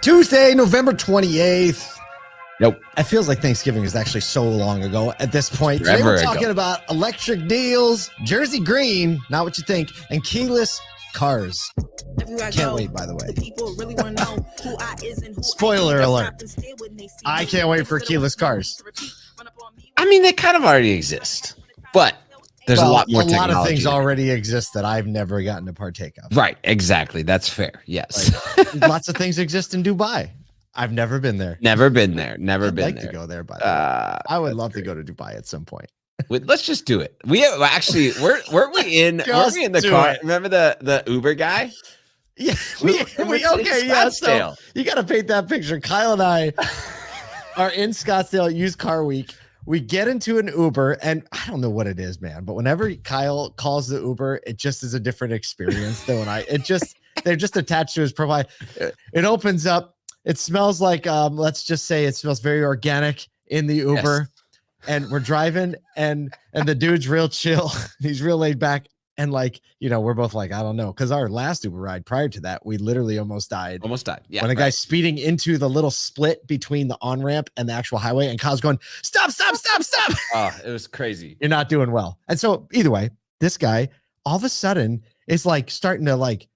Tuesday, November 28th. Nope. It feels like Thanksgiving is actually so long ago at this point. Today we're talking about electric deals, Jersey Green, not what you think, and keyless cars. Can't wait, by the way. Spoiler alert. I can't wait for keyless cars. I mean, they kind of already exist, but there's a lot more technology. A lot of things already exist that I've never gotten to partake of. Right, exactly. That's fair. Yes. Like, lots of things exist in Dubai. I've never been there. Never been there. Never been there. I'd like to go there, by the way. I would love to go to Dubai at some point. Let's just do it. We actually, weren't we in the car? Remember the Uber guy? Yeah. Okay. Yeah. So you got to paint that picture. Kyle and I are in Scottsdale used car week. We get into an Uber, and I don't know what it is, man, but whenever Kyle calls the Uber, it just is a different experience than when they're just attached to his profile. It opens up. It smells like, let's just say it smells very organic in the Uber. Yes. And we're driving, and the dude's real chill. He's real laid back. And like, we're both like, I don't know. Because our last Uber ride prior to that, we literally almost died. Yeah. When a guy's speeding into the little split between the on-ramp and the actual highway, and Kyle's going, stop. Oh, it was crazy. You're not doing well. And so either way, this guy all of a sudden is like starting to like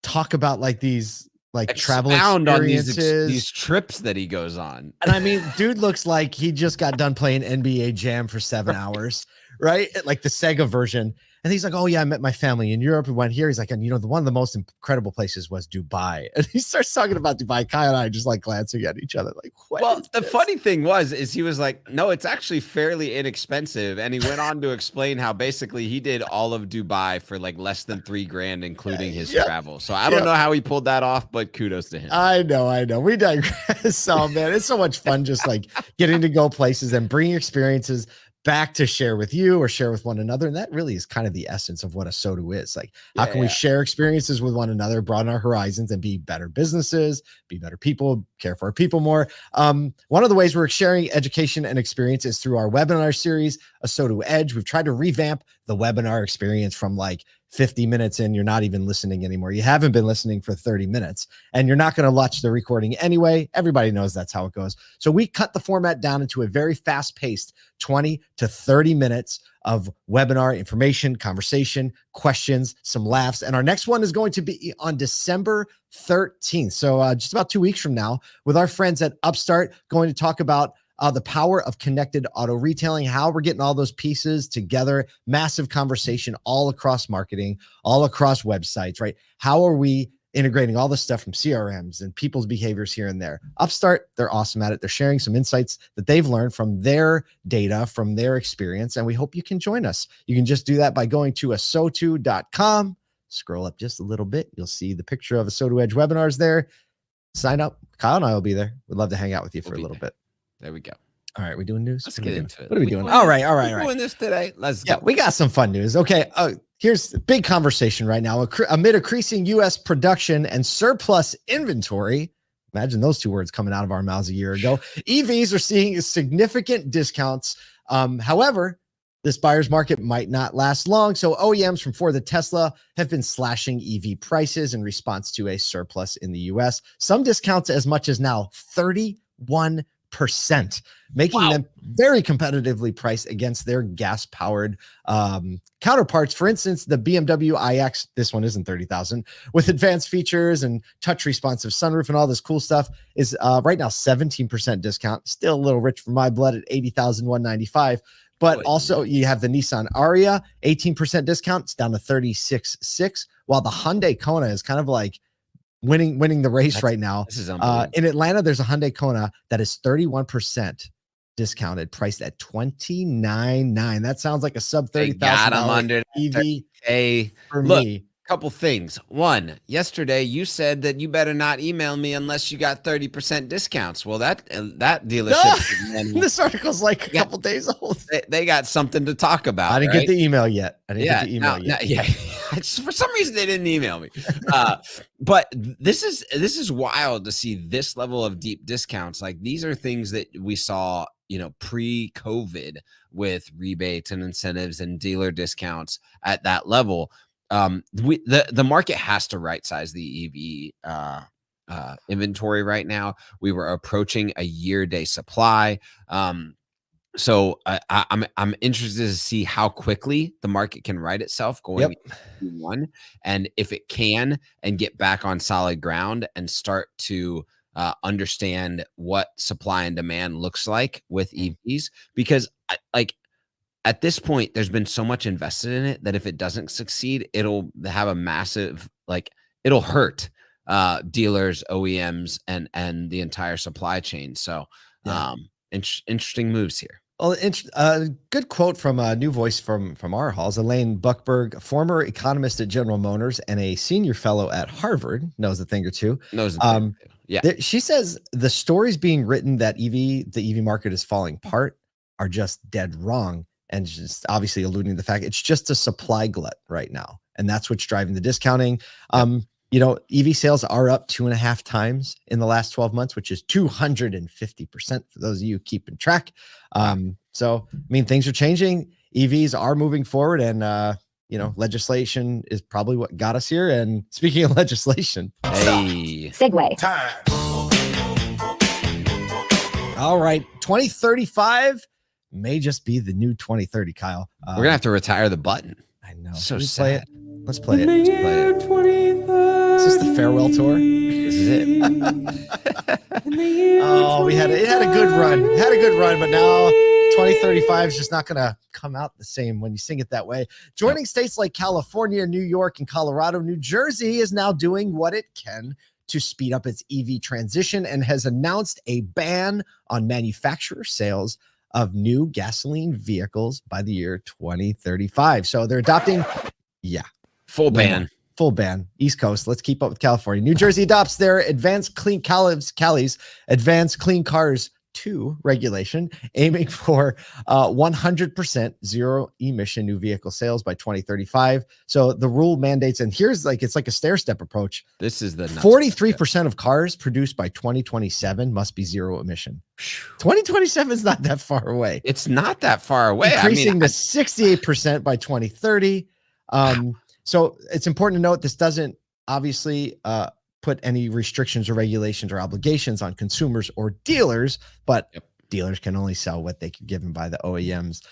talk about like these like travel experiences, on these trips that he goes on. And I mean, dude looks like he just got done playing NBA Jam for 7 hours, right? Like the Sega version. And he's like, oh yeah, I met my family in Europe and went here. He's like, and one of the most incredible places was Dubai. And he starts talking about Dubai. Kyle and I just like glancing at each other like, what? Well, the funny thing is he was like, no, it's actually fairly inexpensive. And he went on to explain how basically he did all of Dubai for like less than $3,000, including his travel. So I don't know how he pulled that off, but kudos to him. I know. We digress. So man, it's so much fun just like getting to go places and bringing experiences back to share with you or share with one another. And that really is kind of the essence of what ASOTU is. Like, how can we share experiences with one another, broaden our horizons, and be better businesses, be better people, care for our people more. One of the ways we're sharing education and experience is through our webinar series, ASOTU Edge. We've tried to revamp the webinar experience from like 50 minutes in, you're not even listening anymore. You haven't been listening for 30 minutes and you're not going to watch the recording anyway. Everybody knows that's how it goes. So we cut the format down into a very fast-paced 20 to 30 minutes of webinar information, conversation, questions, some laughs. And our next one is going to be on December 13th. So just about 2 weeks from now, with our friends at Upstart, going to talk about the power of connected auto retailing, how we're getting all those pieces together, massive conversation all across marketing, all across websites, right? How are we integrating all the stuff from CRMs and people's behaviors here and there? Upstart, they're awesome at it. They're sharing some insights that they've learned from their data, from their experience, and we hope you can join us. You can just do that by going to ASOTU.com. Scroll up just a little bit. You'll see the picture of ASOTU Edge webinars there. Sign up. Kyle and I will be there. We'd love to hang out with you for a little bit. There we go. All right, we doing news? Let's get into it. What are we doing? All right. We're doing this today. Let's go. Yeah, we got some fun news. Okay, here's the big conversation right now. Amid increasing U.S. production and surplus inventory, imagine those two words coming out of our mouths a year ago, EVs are seeing significant discounts. However, this buyer's market might not last long. So OEMs from Ford to Tesla have been slashing EV prices in response to a surplus in the U.S. Some discounts as much as now 31%, making them very competitively priced against their gas-powered counterparts. For instance, the BMW iX, this one isn't 30,000, with advanced features and touch responsive sunroof and all this cool stuff, is right now 17% discount. Still a little rich for my blood at 80,195. But also you have the Nissan Ariya, 18% discount. It's down to 36,600, while the Hyundai Kona is kind of like winning the race right now. This is unbelievable. In Atlanta, there's a Hyundai Kona that is 31% discounted, priced at $29,900. That sounds like a sub $30,000 EV for me. Couple things. One, yesterday you said that you better not email me unless you got 30% discounts. Well, that dealership, This article's like a couple days old. They got something to talk about. I didn't get the email yet. Yeah. For some reason they didn't email me. But this is wild to see this level of deep discounts. Like, these are things that we saw, pre-COVID, with rebates and incentives and dealer discounts at that level. The market has to right size the EV inventory right now. We were approaching a year-day supply. So I'm interested to see how quickly the market can right itself going into Q1, and if it can, and get back on solid ground and start to understand what supply and demand looks like with EVs. Because at this point, there's been so much invested in it that if it doesn't succeed, it'll have a massive, it'll hurt dealers, OEMs, and the entire supply chain. So interesting moves here. Well, good quote from a new voice from our halls. Elaine Buckberg, former economist at General Motors and a senior fellow at Harvard, knows a thing or two. Yeah. She says the stories being written that the EV market is falling apart are just dead wrong, and just obviously alluding to the fact it's just a supply glut right now, and that's what's driving the discounting. EV sales are up 2.5 times in the last 12 months, which is 250% for those of you keeping track. So, I mean, things are changing. EVs are moving forward, and, legislation is probably what got us here. And speaking of legislation, segue time. All right. 2035 may just be the new 2030, Kyle. We're going to have to retire the button. I know. So sad. Let's play it. Is this the farewell tour? This is it. Oh, it had a good run. It had a good run, but now 2035 is just not going to come out the same when you sing it that way. Joining states like California, New York, and Colorado, New Jersey is now doing what it can to speed up its EV transition and has announced a ban on manufacturer sales of new gasoline vehicles by the year 2035. So they're adopting, full ban. Full ban. East Coast. Let's keep up with California. New Jersey adopts their Advanced Clean Advanced Clean Cars 2 regulation, aiming for 100% zero-emission new vehicle sales by 2035. So the rule mandates, and here's it's like a stair-step approach. This is the 43% of cars produced by 2027 must be zero emission. 2027 is not that far away. It's not that far away. Increasing to 68% by 2030. So it's important to note this doesn't obviously put any restrictions or regulations or obligations on consumers or dealers, but dealers can only sell what they can given by the OEMs.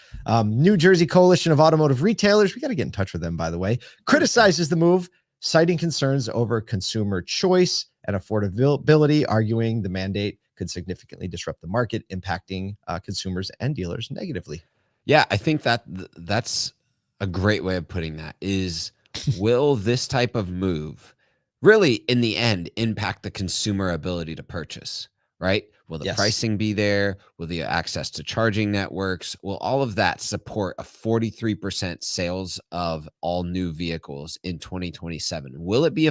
New Jersey Coalition of Automotive Retailers, we got to get in touch with them, by the way, criticizes the move, citing concerns over consumer choice and affordability, arguing the mandate could significantly disrupt the market, impacting consumers and dealers negatively. Yeah, I think that's a great way of putting that. Is will this type of move really, in the end, impact the consumer ability to purchase, right? Will the pricing be there? Will the access to charging networks? Will all of that support a 43% sales of all new vehicles in 2027? Will it be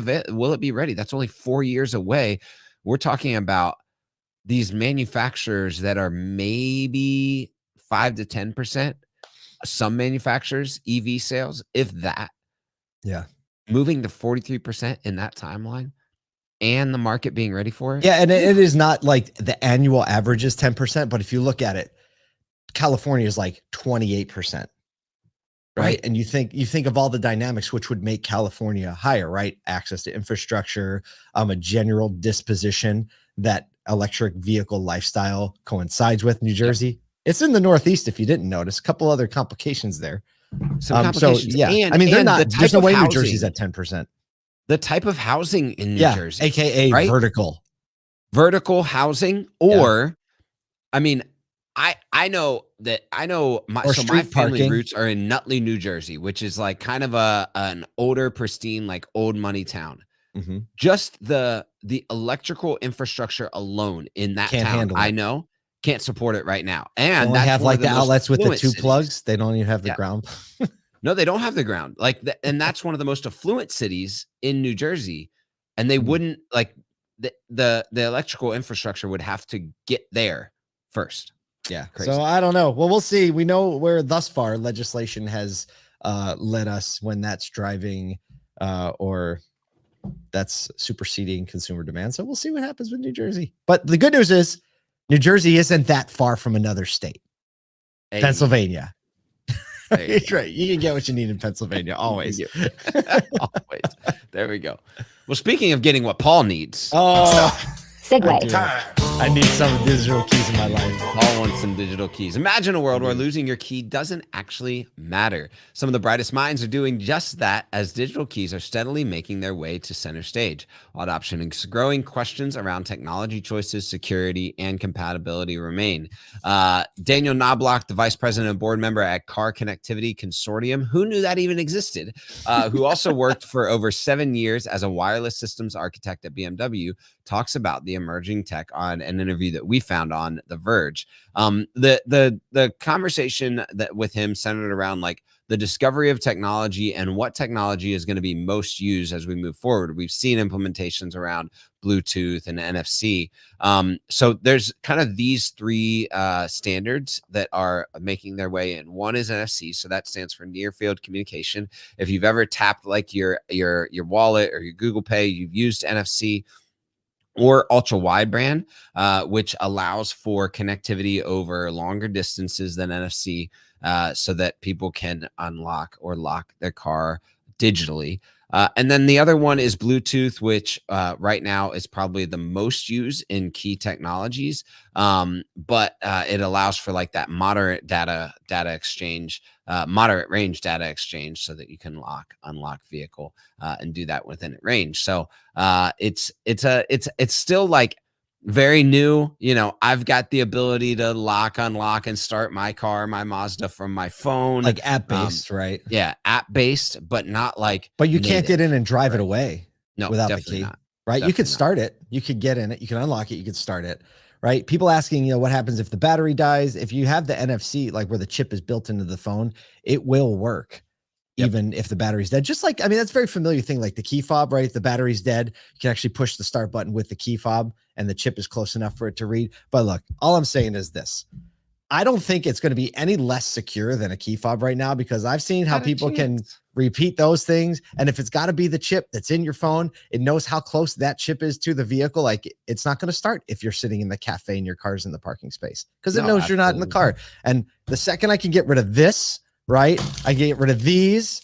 ready? That's only 4 years away. We're talking about these manufacturers that are maybe 5 to 10%. Some manufacturers EV sales, if that. Yeah. Moving to 43% in that timeline, and the market being ready for it. Yeah, and it is not like the annual average is 10%, but if you look at it, California is like 28%. Right? And you think of all the dynamics which would make California higher, right? Access to infrastructure, a general disposition that electric vehicle lifestyle coincides with. New Jersey. It's in the Northeast, if you didn't notice. A couple other complications there. Some complications. They're not. There's no way New Jersey's at 10%. The type of housing in New Jersey, aka vertical housing, or I know my family roots are in Nutley, New Jersey, which is like kind of an older, pristine, like old money town. Mm-hmm. Just the electrical infrastructure alone in that town, I know, can't support it right now. And they have like the outlets with the two plugs. They don't even have the ground. No, they don't have the ground. And that's one of the most affluent cities in New Jersey, and they wouldn't like the electrical infrastructure would have to get there first. Yeah. Crazy. So I don't know. Well, we'll see. We know where thus far legislation has led us when that's driving or that's superseding consumer demand. So we'll see what happens with New Jersey. But the good news is New Jersey isn't that far from another state. Hey. Pennsylvania. Right. You can get what you need in Pennsylvania. Always. Always. There we go. Well, speaking of getting what Paul needs. Oh, segue. I need some digital keys in my life. Paul wants some digital keys. Imagine a world where losing your key doesn't actually matter. Some of the brightest minds are doing just that as digital keys are steadily making their way to center stage. While adoption is growing, questions around technology choices, security, and compatibility remain. Daniel Knobloch, the vice president and board member at Car Connectivity Consortium, who knew that even existed, who also worked for over 7 years as a wireless systems architect at BMW, talks about the emerging tech on an interview that we found on The Verge. The conversation that with him centered around like the discovery of technology and what technology is going to be most used as we move forward. We've seen implementations around Bluetooth and NFC. So there's kind of these three standards that are making their way in. One is NFC, so that stands for near field communication. If you've ever tapped like your wallet or your Google Pay, you've used NFC. Or ultra wideband, which allows for connectivity over longer distances than NFC, so that people can unlock or lock their car digitally. And then the other one is Bluetooth, which right now is probably the most used in key technologies. But it allows for like that moderate data exchange, moderate range data exchange, so that you can unlock vehicle and do that within range. So it's still like very new. You know, I've got the ability to lock, unlock, and start my car, my Mazda from my phone. Like app-based, right? Yeah, app-based, but not like. But you can't get in and drive it away without the key, not. right? Definitely you could start it. You could get in it. You can unlock it. You could start it, right? People asking, what happens if the battery dies? If you have the NFC, like where the chip is built into the phone, it will work. Even if the battery's dead. Just like, I mean, that's a very familiar thing, like the key fob, right? If the battery's dead, you can actually push the start button with the key fob and the chip is close enough for it to read. But look, all I'm saying is this. I don't think it's going to be any less secure than a key fob right now, because I've seen how people can repeat those things. And if it's got to be the chip that's in your phone, it knows how close that chip is to the vehicle. Like it's not going to start if you're sitting in the cafe and your car's in the parking space, because it knows you're not in the car. And the second I can get rid of this, right, I get rid of these,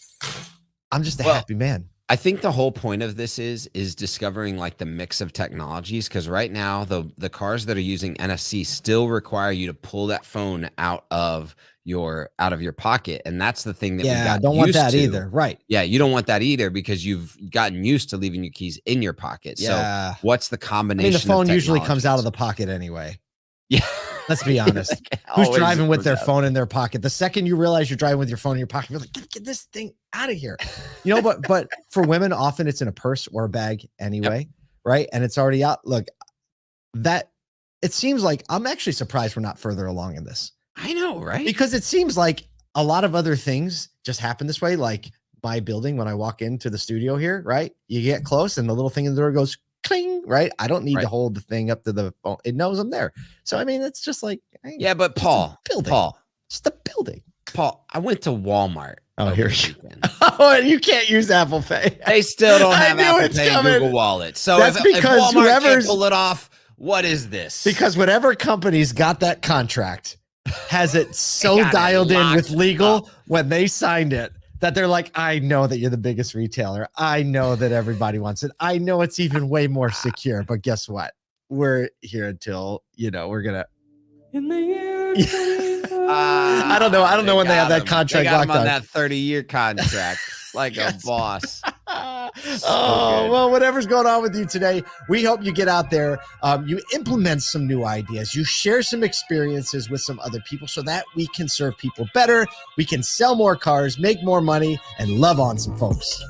I'm just a happy man. I think the whole point of this is discovering like the mix of technologies, because right now the cars that are using NFC still require you to pull that phone out of your pocket, and that's the thing that we got don't want that either, right? Yeah, you don't want that either, because you've gotten used to leaving your keys in your pocket. So what's the combination? I mean, the phone usually comes out of the pocket anyway. Yeah. Let's be honest. Who's driving with their phone in their pocket? The second you realize you're driving with your phone in your pocket, you're like, get this thing out of here. But for women, often it's in a purse or a bag anyway, right? And it's already out. Look, that it seems like I'm actually surprised we're not further along in this. I know, right? Because it seems like a lot of other things just happen this way. Like my building, when I walk into the studio here, right? You get close and the little thing in the door goes cling, right? I don't need to hold the thing up to the phone. It knows I'm there. So, I mean, it's just like, yeah, but Paul, it's the building. Paul, I went to Walmart. Oh, here you go. Oh, and you can't use Apple Pay. They still don't have Apple Pay and Google Wallet. So that's because Walmart can't pull it off, what is this? Because whatever company's got that contract has it so dialed in with legal when they signed it, that they're like, I know that you're the biggest retailer. I know that everybody wants it. I know it's even way more secure, but guess what? We're here until, we're going to. In the year. I don't know. I don't know when they have that contract locked on that 30-year contract, like a boss. Well, whatever's going on with you today, we hope you get out there. You implement some new ideas. You share some experiences with some other people so that we can serve people better. We can sell more cars, make more money, and love on some folks.